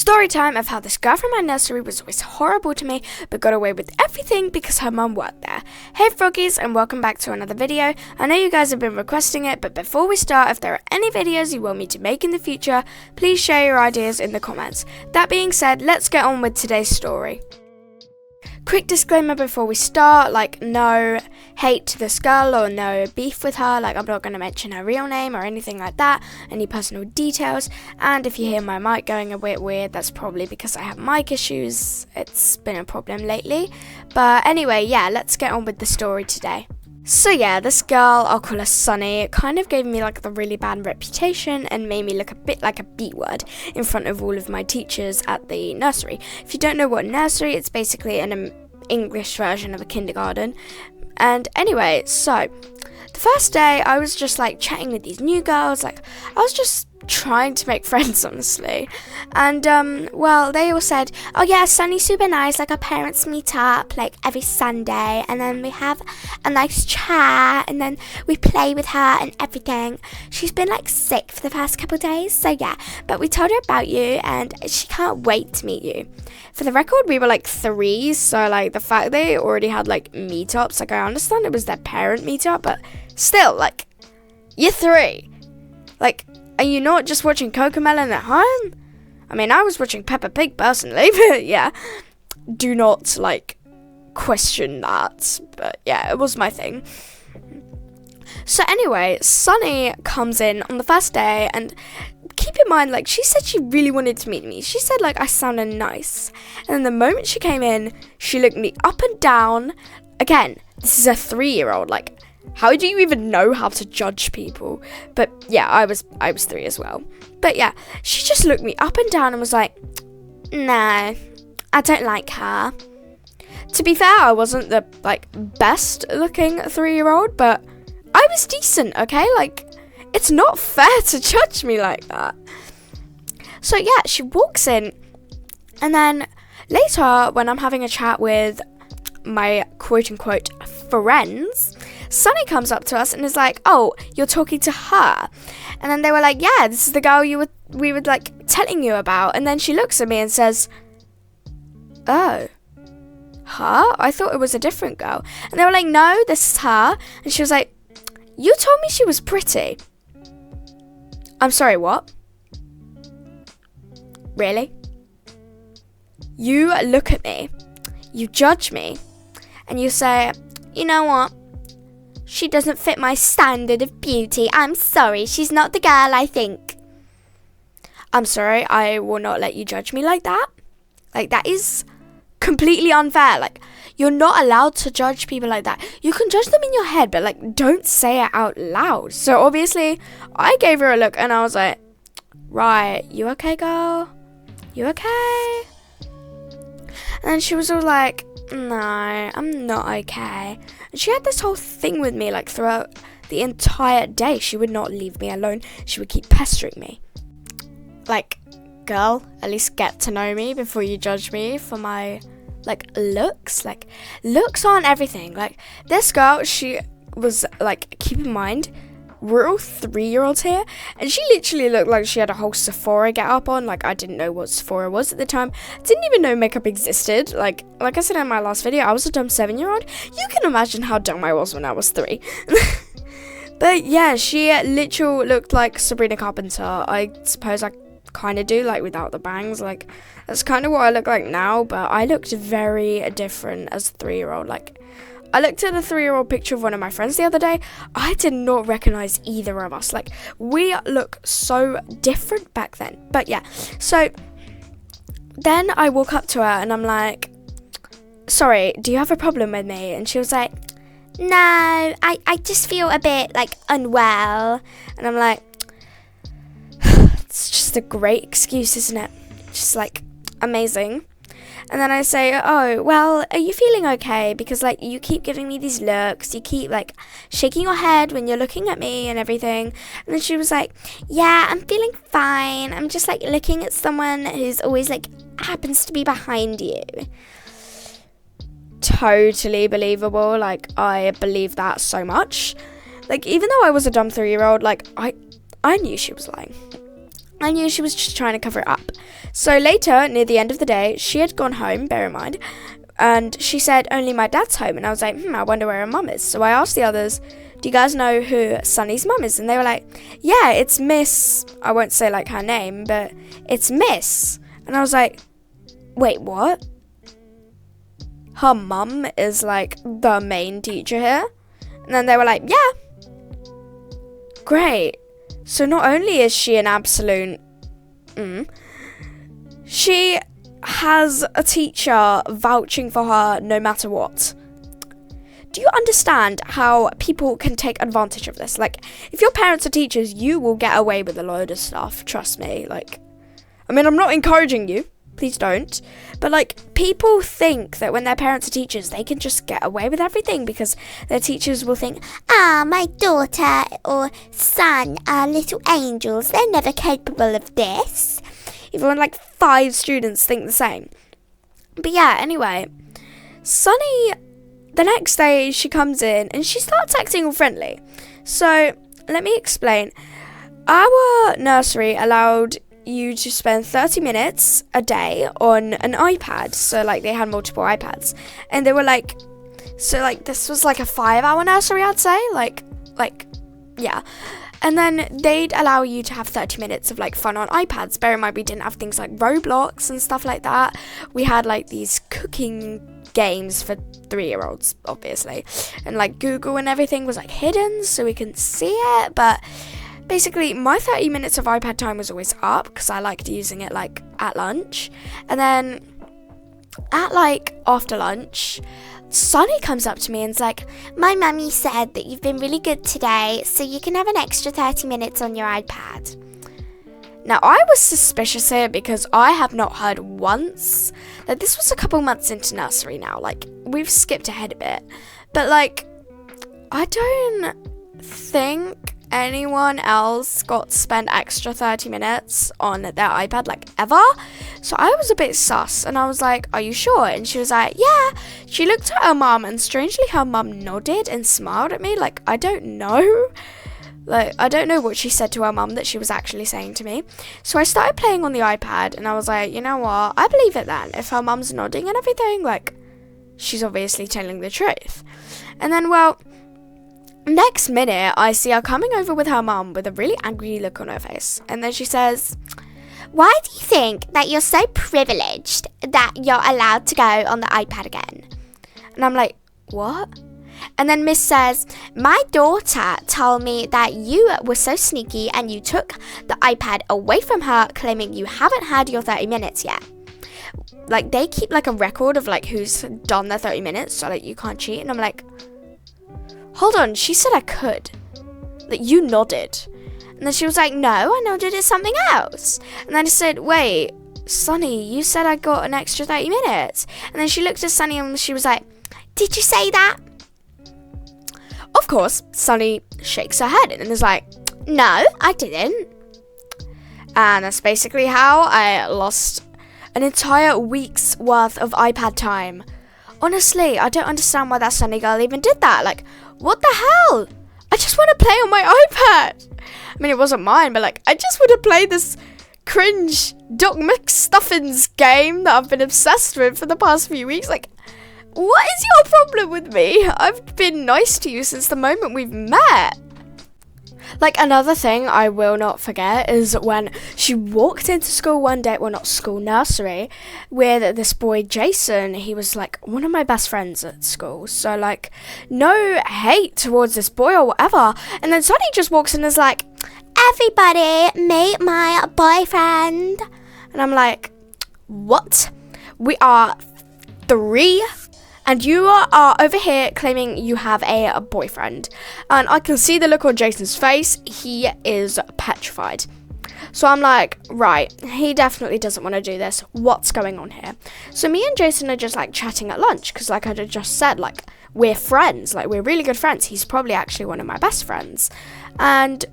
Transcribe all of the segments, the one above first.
story time of how this girl from my nursery was always horrible to me but got away with everything because her mum worked there. Hey froggies, and welcome back to another video. I know you guys have been requesting it, but before we start, if there are any videos you want me to make in the future, please share your ideas in the comments. That being said, let's get on with today's story. Quick disclaimer before we start, no hate to this girl or no beef with her, I'm not going to mention her real name or anything like that, any personal details, and if you hear my mic going a bit weird, that's probably because I have mic issues. It's been a problem lately, but anyway, let's get on with the story today. So this girl, I'll call her Sunny, kind of gave me the really bad reputation and made me look a bit like a B word in front of all of my teachers at the nursery. If you don't know what nursery, it's basically an English version of a kindergarten. And anyway, so the first day I was just chatting with these new girls, I was just trying to make friends, honestly. And they all said, oh yeah, Sunny's super nice, our parents meet up every Sunday and then we have a nice chat and then we play with her and everything. She's been sick for the past couple of days, so yeah, but we told her about you and she can't wait to meet you. For the record, we were 3, so the fact they already had meetups, I understand it was their parent meetup, but still, you're 3. Are you not just watching Cocomelon at home? I mean, I was watching Peppa Pig personally, but yeah, do not question that. But yeah, it was my thing. So anyway, Sunny comes in on the first day, and keep in mind, she said she really wanted to meet me. She said I sounded nice, and then the moment she came in, she looked me up and down. Again, this is a 3-year-old. How do you even know how to judge people? But yeah, I was 3 as well. But yeah, she just looked me up and down and was like, no, I don't like her. To be fair, I wasn't the best looking 3-year-old, but I was decent, okay? It's not fair to judge me like that. So yeah, she walks in, and then later when I'm having a chat with my quote-unquote friends, Sunny comes up to us and is like, oh, you're talking to her? And then they were like, yeah, this is the girl we were telling you about. And then she looks at me and says, oh, her? I thought it was a different girl. And they were like, no, this is her. And she was like, you told me she was pretty. I'm sorry, what? Really? You look at me, you judge me, and you say, you know what? She doesn't fit my standard of beauty. I'm sorry, she's not the girl I think. I'm sorry, I will not let you judge me like that. That is completely unfair. You're not allowed to judge people like that. You can judge them in your head, but don't say it out loud. So obviously, I gave her a look and I was like, right, you okay, girl? You okay? And then she was all like, no, I'm not okay. And she had this whole thing with me throughout the entire day. She would not leave me alone. She would keep pestering me. Girl, at least get to know me before you judge me for my looks. Looks aren't everything. This girl, she was keep in mind, we're all 3-year-olds here, and she literally looked like she had a whole Sephora get up on. I didn't know what Sephora was at the time. Didn't even know makeup existed. Like I said in my last video, I was a dumb 7-year-old. You can imagine how dumb I was when I was 3. But yeah, she literally looked like Sabrina Carpenter. I suppose I kind of do, without the bangs. That's kind of what I look like now, but I looked very different as a 3-year-old. I looked at a 3-year-old picture of one of my friends the other day. I did not recognize either of us. We look so different back then. But yeah, so then I walk up to her and I'm like, sorry, do you have a problem with me? And she was like, no, I just feel a bit unwell. And I'm like, it's just a great excuse, isn't it? Just amazing. And then I say, oh, well, are you feeling okay? Because, you keep giving me these looks. You keep, shaking your head when you're looking at me and everything. And then she was like, yeah, I'm feeling fine. I'm just, looking at someone who's always, happens to be behind you. Totally believable. I believe that so much. Even though I was a dumb 3-year-old, I knew she was lying. I knew she was just trying to cover it up. So later, near the end of the day, she had gone home, bear in mind, and she said, only my dad's home. And I was like, I wonder where her mum is. So I asked the others, do you guys know who Sunny's mum is? And they were like, yeah, it's Miss, I won't say like her name, but it's Miss. And I was like, wait, what? Her mum is like the main teacher here? And then they were like, yeah. Great. So not only is she an absolute she has a teacher vouching for her no matter what. Do you understand how people can take advantage of this? Like, if your parents are teachers, you will get away with a load of stuff, trust me. Like, I mean, I'm not encouraging you, please don't, but like, people think that when their parents are teachers, they can just get away with everything because their teachers will think, my daughter or son are little angels, they're never capable of this. Even when like 5 students think the same. But yeah, anyway, Sunny, the next day she comes in and she starts acting all friendly. So let me explain. Our nursery allowed you to spend 30 minutes a day on an iPad. So like they had multiple iPads, and they were like, so like this was like a 5-hour nursery, I'd say, like yeah. And then they'd allow you to have 30 minutes of like fun on iPads. Bear in mind, we didn't have things like Roblox and stuff like that. We had like these cooking games for 3-year-olds, obviously, and like Google and everything was like hidden so we couldn't see it. But basically my 30 minutes of iPad time was always up because I liked using it like at lunch. And then at like after lunch, Sunny comes up to me and's like, my mummy said that you've been really good today, so you can have an extra 30 minutes on your iPad. Now, I was suspicious here because I have not heard once that this was a couple months into nursery now. Like, we've skipped ahead a bit. But, like, I don't think anyone else got to spend extra 30 minutes on their iPad, like, ever. So I was a bit sus, and I was like, are you sure? And she was like, yeah. She looked at her mum, and strangely her mum nodded and smiled at me. Like, I don't know. Like, I don't know what she said to her mum that she was actually saying to me. So I started playing on the iPad, and I was like, you know what? I believe it then. If her mum's nodding and everything, like, she's obviously telling the truth. And then, well, next minute, I see her coming over with her mum with a really angry look on her face. And then she says, why do you think that you're so privileged that you're allowed to go on the iPad again? And I'm like, what? And then Miss says, my daughter told me that you were so sneaky and you took the iPad away from her, claiming you haven't had your 30 minutes yet. Like, they keep like a record of like who's done their 30 minutes, so like you can't cheat. And I'm like, hold on, she said I could. Like, you nodded. And then she was like, no, I nodded at something else. And then I said, wait, Sunny, you said I got an extra 30 minutes. And then she looked at Sunny and she was like, did you say that? Of course, Sunny shakes her head and is like, no, I didn't. And that's basically how I lost an entire week's worth of iPad time. Honestly, I don't understand why that Sunny girl even did that. Like, what the hell? I just want to play on my iPad. I mean, it wasn't mine, but like, I just want to play this cringe Doc McStuffins game that I've been obsessed with for the past few weeks. Like, what is your problem with me? I've been nice to you since the moment we've met. Like, another thing I will not forget is when she walked into school one day, well, not school, nursery, with this boy, Jason. He was, like, one of my best friends at school. So, like, no hate towards this boy or whatever. And then Sunny just walks in and is like, everybody, meet my boyfriend. And I'm like, what? We are 3 and you are over here claiming you have a boyfriend. And I can see the look on Jason's face. He is petrified. So I'm like, right, he definitely doesn't want to do this. What's going on here? So me and Jason are just like chatting at lunch. Because like I just said, like, we're friends. Like, we're really good friends. He's probably actually one of my best friends. And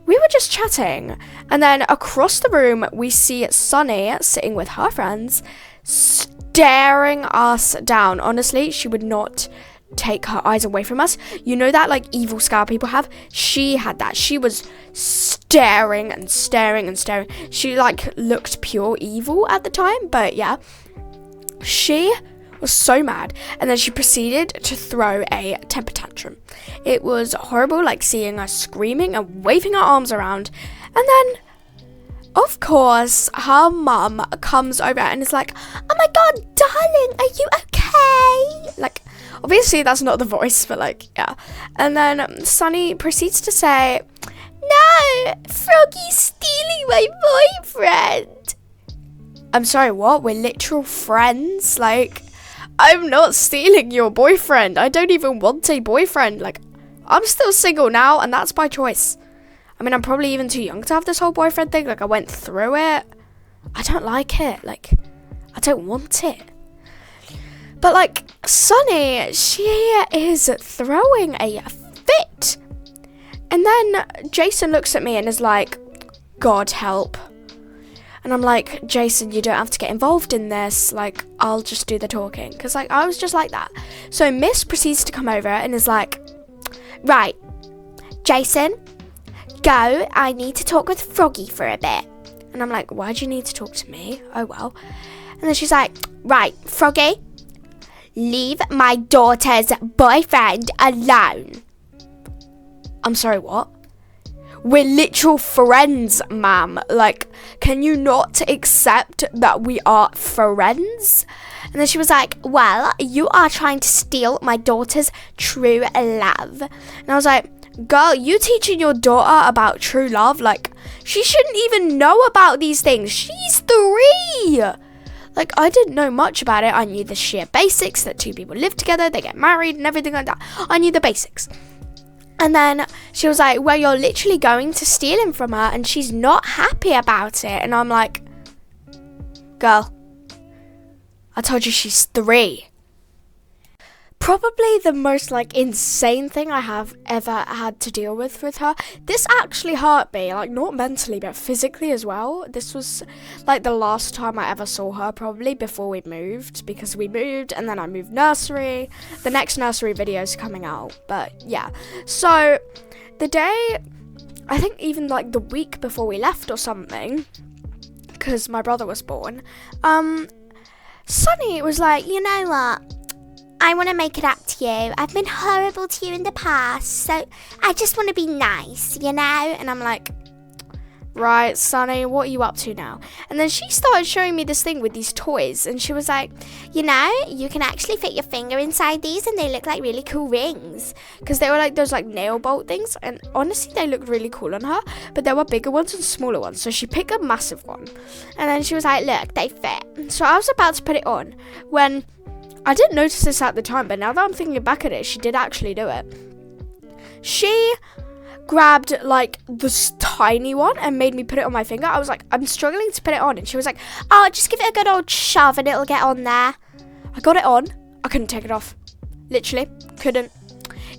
we were just chatting. And then across the room, we see Sunny sitting with her friends, staring us down. Honestly, she would not take her eyes away from us. You know that like evil scar people have? She had that. She was staring staring and staring and staring. She like looked pure evil at the time, but yeah. She was so mad, and then she proceeded to throw a temper tantrum. It was horrible, like seeing her screaming and waving her arms around. And then, of course, her mum comes over and is like, "Oh my god, darling, are you okay?" Like, obviously that's not the voice, but like, yeah. And then Sunny proceeds to say, "No, Froggy's stealing my boyfriend." I'm sorry, what? We're literal friends? Like, I'm not stealing your boyfriend. I don't even want a boyfriend. Like, I'm still single now, and that's by choice. I mean, I'm probably even too young to have this whole boyfriend thing. Like, I went through it. I don't like it. Like, I don't want it. But, like, Sunny, she is throwing a fit. And then Jason looks at me and is like, "God help." And I'm like, "Jason, you don't have to get involved in this. Like, I'll just do the talking." Because, like, I was just like that. So Miss proceeds to come over and is like, "Right, Jason, go. I need to talk with Froggy for a bit." And I'm like, "Why do you need to talk to me? Oh, well." And then she's like, "Right, Froggy, leave my daughter's boyfriend alone." I'm sorry, what? We're literal friends, ma'am. Like, can you not accept that we are friends? And then she was like, "Well, you are trying to steal my daughter's true love." And I was like, "Girl, you teaching your daughter about true love? Like, she shouldn't even know about these things. She's 3. Like, I didn't know much about it. I knew the sheer basics, that 2 people live together, they get married and everything like that. I knew the basics. And then she was like, "Well, you're literally going to steal him from her and she's not happy about it." And I'm like, "Girl, I told you she's 3. Probably the most like insane thing I have ever had to deal with her. This actually hurt me, like not mentally but physically as well. This was like the last time I ever saw her, probably before we moved, because we moved and then I moved nursery. The next nursery video is coming out, but yeah. So the day, I think even like the week before we left or something, because my brother was born, Sunny was like, "You know what? I want to make it up to you. I've been horrible to you in the past, so I just want to be nice, you know?" And I'm like, "Right, Sunny, what are you up to now?" And then she started showing me this thing with these toys, and she was like, "You know, you can actually fit your finger inside these, and they look like really cool rings." Because they were like those like nail bolt things, and honestly, they looked really cool on her, but there were bigger ones and smaller ones, so she picked a massive one. And then she was like, "Look, they fit." So I was about to put it on when I didn't notice this at the time, but now that I'm thinking back at it, she did actually do it. She grabbed like this tiny one and made me put it on my finger. I was like, "I'm struggling to put it on," and she was like, "Oh, just give it a good old shove and it'll get on there." I got it on. I couldn't take it off. Literally couldn't.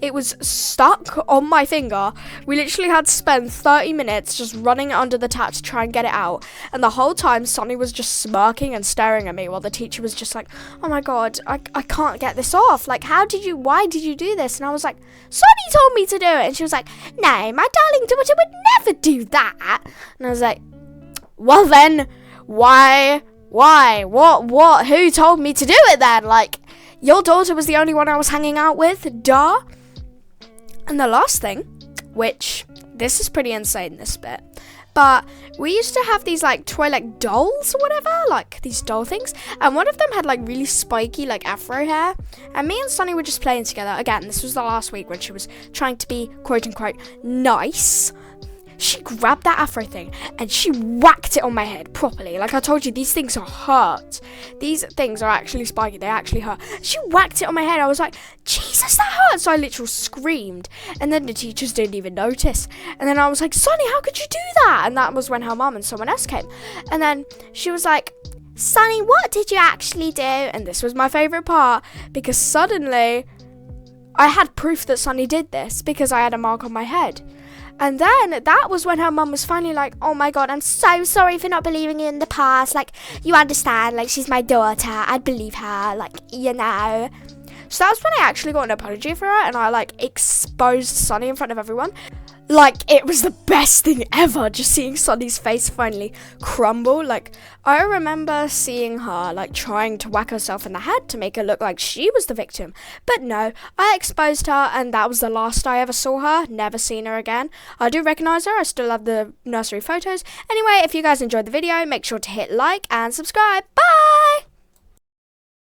It was stuck on my finger. We literally had to spend 30 minutes just running it under the tap to try and get it out. And the whole time, Sonny was just smirking and staring at me while the teacher was just like, "Oh my god, I can't get this off. Like, why did you do this?" And I was like, "Sonny told me to do it." And she was like, "No, my darling daughter would never do that." And I was like, "Well then, why? What? Who told me to do it then? Like, your daughter was the only one I was hanging out with, duh." And the last thing, which, this is pretty insane, this bit, but we used to have these like toy like dolls or whatever, like these doll things, and one of them had like really spiky like afro hair, and me and Sunny were just playing together. Again, this was the last week when she was trying to be quote unquote nice. She grabbed that afro thing and she whacked it on my head properly. Like I told you, these things are hurt. These things are actually spiky. They actually hurt. She whacked it on my head. I was like, "Jesus, that hurts." So I literally screamed. And then the teachers didn't even notice. And then I was like, "Sunny, how could you do that?" And that was when her mum and someone else came. And then she was like, "Sunny, what did you actually do?" And this was my favourite part, because suddenly I had proof that Sunny did this because I had a mark on my head. And then that was when her mum was finally like, "Oh my god, I'm so sorry for not believing you in the past. Like, you understand, like, she's my daughter. I'd believe her, like, you know." So that's when I actually got an apology for her, and I like exposed Sunny in front of everyone. Like, it was the best thing ever, just seeing Sunny's face finally crumble. Like, I remember seeing her, like, trying to whack herself in the head to make her look like she was the victim. But no, I exposed her, and that was the last I ever saw her. Never seen her again. I do recognise her. I still have the nursery photos. Anyway, if you guys enjoyed the video, make sure to hit like and subscribe. Bye!